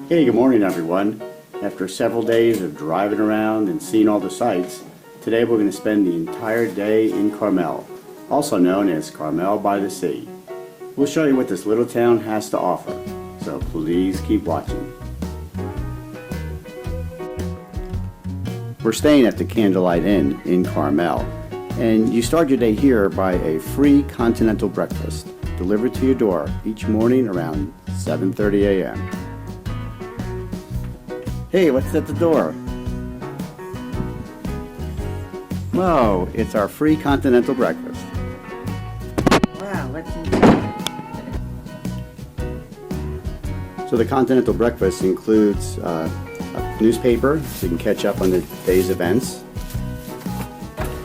Hey, good morning everyone. After several days of driving around and seeing all the sights, today we're going to spend the entire day in Carmel, also known as Carmel-by-the-Sea. We'll show you what this little town has to offer, so please keep watching. We're staying at the Candlelight Inn in Carmel, and you start your day here by a free continental breakfast delivered to your door each morning around 7:30 a.m. Hey, what's at the door? Whoa, it's our free continental breakfast. Wow, what's inside? So the continental breakfast includes a newspaper so you can catch up on the day's events,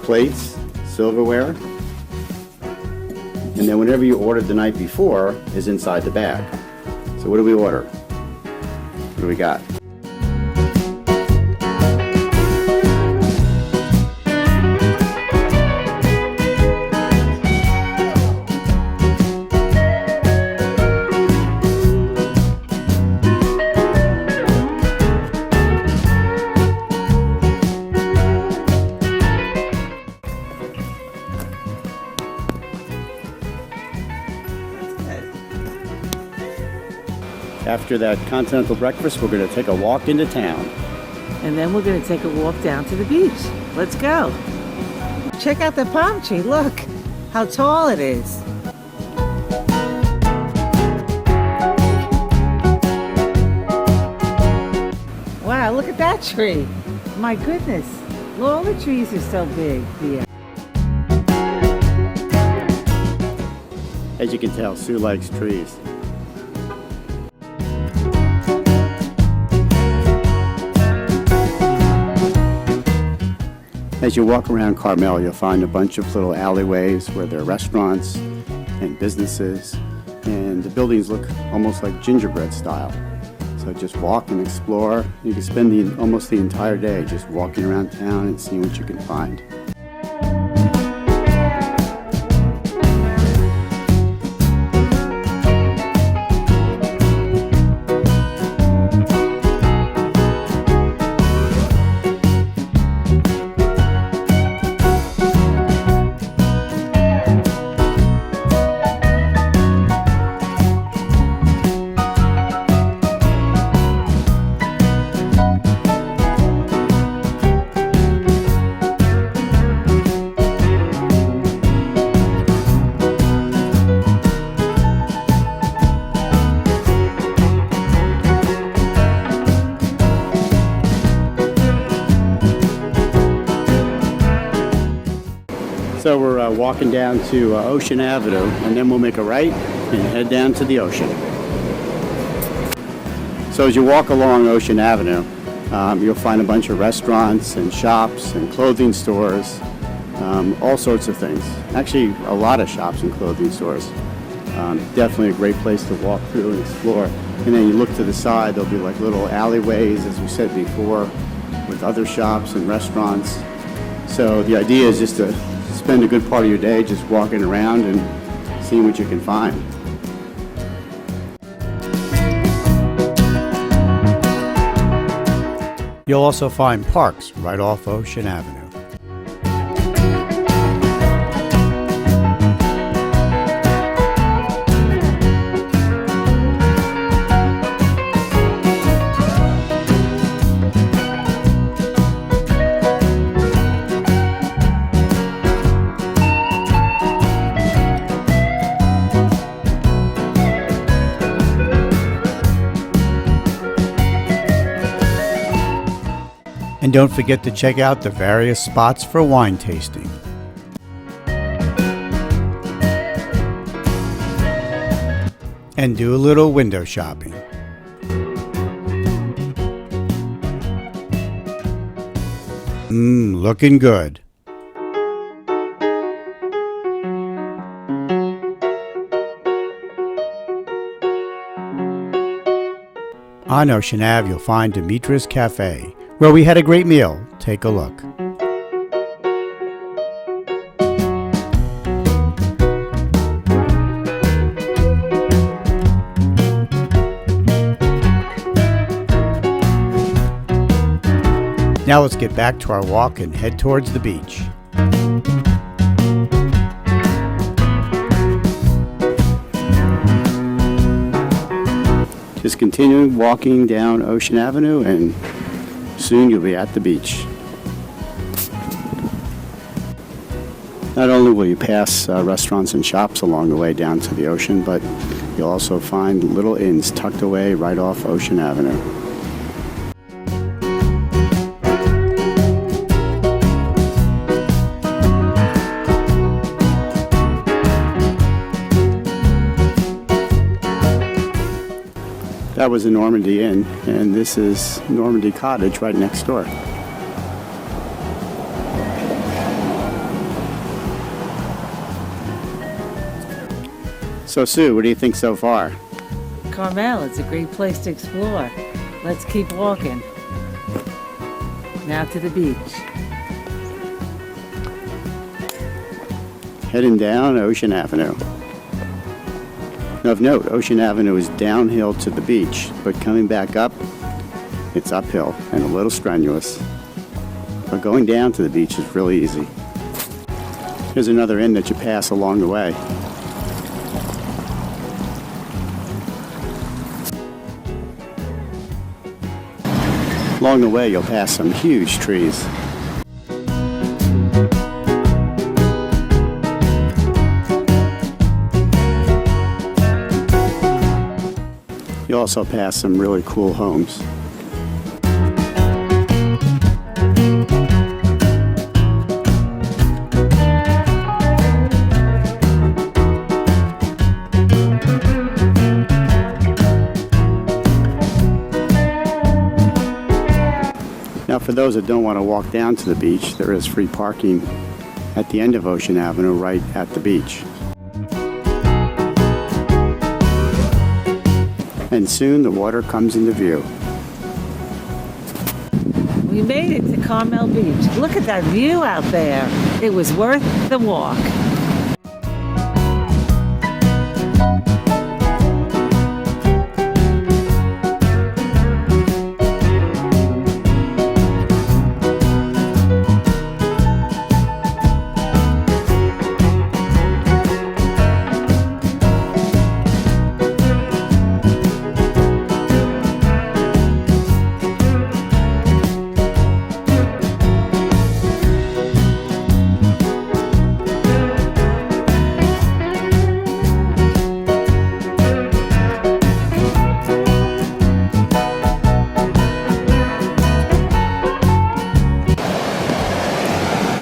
plates, silverware, and then whatever you ordered the night before is inside the bag. So what do we order? What do we got? After that continental breakfast, we're going to take a walk into town. And then we're going to take a walk down to the beach. Let's go. Check out the palm tree. Look how tall it is. Wow, look at that tree. My goodness. All the trees are so big here. As you can tell, Sue likes trees. As you walk around Carmel, you'll find a bunch of little alleyways where there are restaurants and businesses, and the buildings look almost like gingerbread style. So just walk and explore. You can spend almost the entire day just walking around town and seeing what you can find. So we're walking down to Ocean Avenue, and then we'll make a right and head down to the ocean. So as you walk along Ocean Avenue, you'll find a bunch of restaurants and shops and clothing stores, all sorts of things. Actually, a lot of shops and clothing stores. Definitely a great place to walk through and explore. And then you look to the side, there'll be like little alleyways, as we said before, with other shops and restaurants. So the idea is just to spend a good part of your day just walking around and seeing what you can find. You'll also find parks right off Ocean Avenue. And don't forget to check out the various spots for wine tasting. And do a little window shopping. Looking good. On Ocean Ave, you'll find Dametra Café, where we had a great meal. Take a look. Now let's get back to our walk and head towards the beach. Just continue walking down Ocean Avenue and soon you'll be at the beach. Not only will you pass restaurants and shops along the way down to the ocean, but you'll also find little inns tucked away right off Ocean Avenue. That was a Normandy Inn, and this is Normandy Cottage right next door. So Sue, what do you think so far? Carmel, it's a great place to explore. Let's keep walking. Now to the beach. Heading down Ocean Avenue. Now of note, Ocean Avenue is downhill to the beach, but coming back up, it's uphill and a little strenuous. But going down to the beach is really easy. Here's another inn that you pass along the way. Along the way, you'll pass some huge trees. You also pass some really cool homes. Now for those that don't want to walk down to the beach, there is free parking at the end of Ocean Avenue right at the beach. And soon the water comes into view. We made it to Carmel Beach. Look at that view out there. It was worth the walk.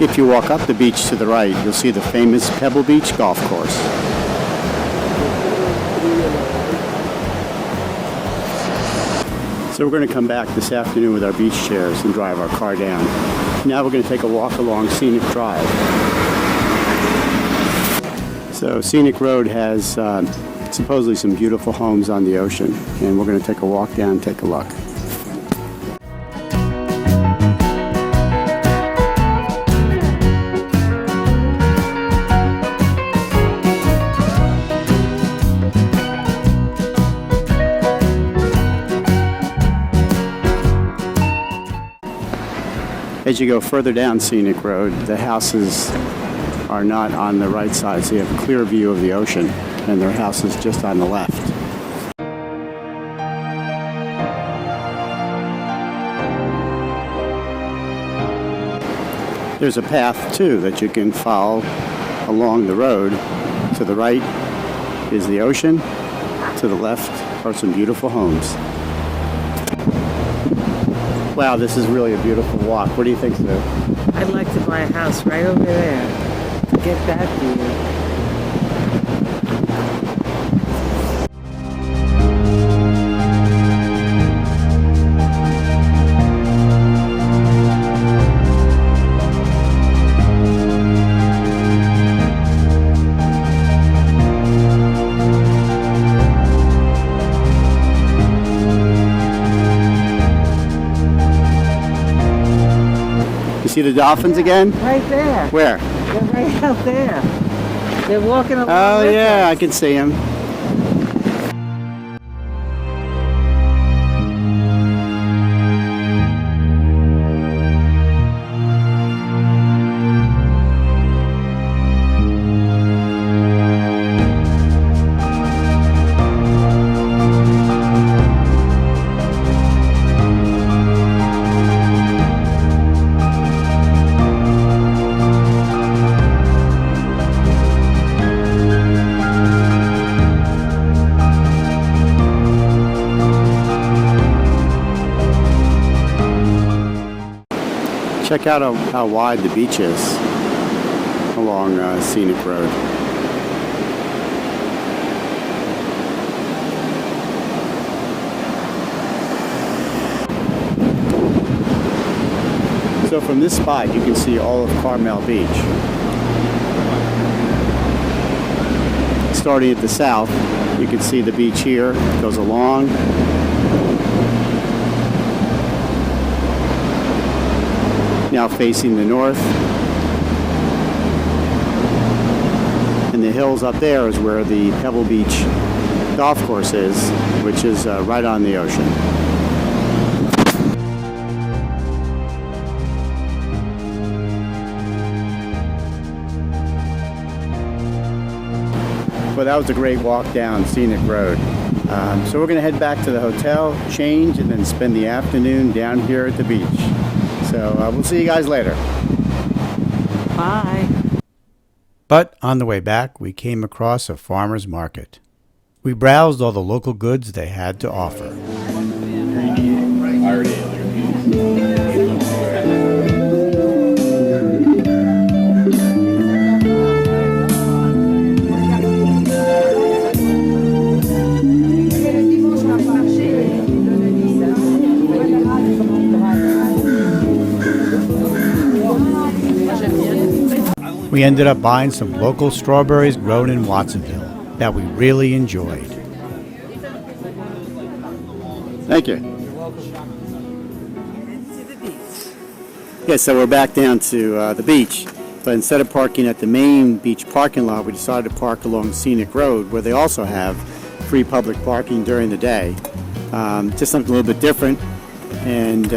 If you walk up the beach to the right, you'll see the famous Pebble Beach golf course. So we're going to come back this afternoon with our beach chairs and drive our car down. Now we're going to take a walk along Scenic Drive. So Scenic Road has supposedly some beautiful homes on the ocean, and we're going to take a walk down and take a look. As you go further down Scenic Road, the houses are not on the right side, so you have a clear view of the ocean, and there are houses just on the left. There's a path, too, that you can follow along the road. To the right is the ocean, to the left are some beautiful homes. Wow, this is really a beautiful walk. What do you think, Sue? I'd like to buy a house right over there to get that view. See the dolphins again? Right there. Where? They're right out there. They're walking along. Oh with yeah, us. I can see them. check out how wide the beach is along Scenic Road. So from this spot, you can see all of Carmel Beach. Starting at the south, you can see the beach here. It goes along. Now facing the north. And the hills up there is where the Pebble Beach golf course is, which is right on the ocean. Well, that was a great walk down Scenic Road. So we're going to head back to the hotel, change, and then spend the afternoon down here at the beach. So we'll see you guys later. Bye. But on the way back, we came across a farmer's market. We browsed all the local goods they had to offer. We ended up buying some local strawberries grown in Watsonville that we really enjoyed. Thank you. Yeah, so we're back down to the beach, but instead of parking at the main beach parking lot, we decided to park along Scenic Road, where they also have free public parking during the day. Just something a little bit different. And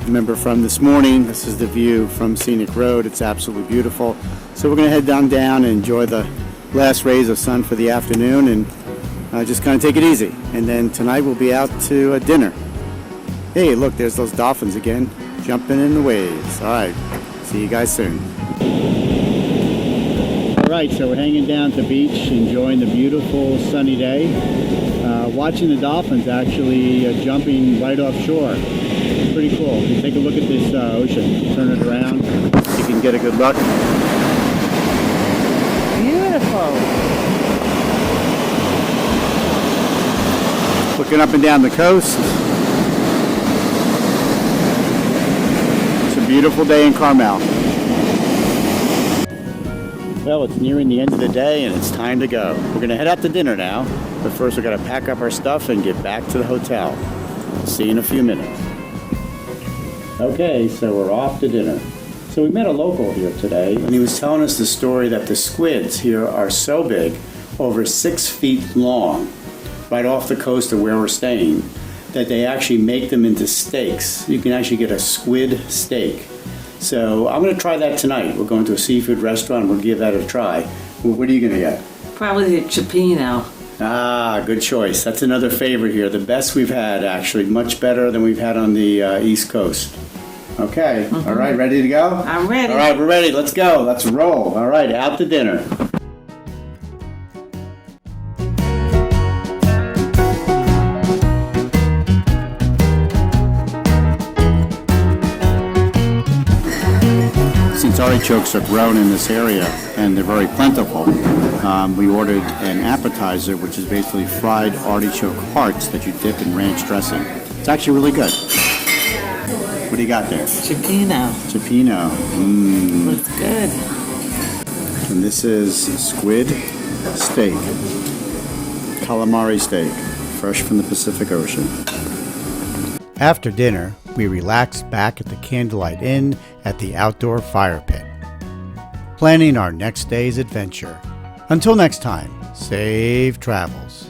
remember from this morning, this is the view from Scenic Road. It's absolutely beautiful. So we're going to head down and enjoy the last rays of sun for the afternoon and just kind of take it easy. And then tonight we'll be out to dinner. Hey, look, there's those dolphins again, jumping in the waves. All right, see you guys soon. All right, so we're hanging down at the beach, enjoying the beautiful sunny day. Watching the dolphins actually jumping right offshore. Pretty cool. You take a look at this ocean, turn it around, you can get a good look. Beautiful. Looking up and down the coast. It's a beautiful day in Carmel. Well, it's nearing the end of the day and it's time to go. We're going to head out to dinner now, but first we've got to pack up our stuff and get back to the hotel. See you in a few minutes. Okay, so we're off to dinner. So we met a local here today, and he was telling us the story that the squids here are so big, over 6 feet long, right off the coast of where we're staying, that they actually make them into steaks. You can actually get a squid steak. So I'm going to try that tonight. We're going to a seafood restaurant. We'll give that a try. Well, what are you going to get? Probably the cioppino. Ah, good choice. That's another favorite here. The best we've had, actually. Much better than we've had on the East Coast. Okay. All right, ready to go? I'm ready. All right, we're ready. Let's go. Let's roll. All right, out to dinner. Since artichokes are grown in this area and they're very plentiful, we ordered an appetizer, which is basically fried artichoke hearts that you dip in ranch dressing. It's actually really good. What do you got there? Cioppino. Cioppino. Looks good. And this is squid steak. Calamari steak, fresh from the Pacific Ocean. After dinner, we relaxed back at the Candlelight Inn at the outdoor fire pit, planning our next day's adventure. Until next time, safe travels.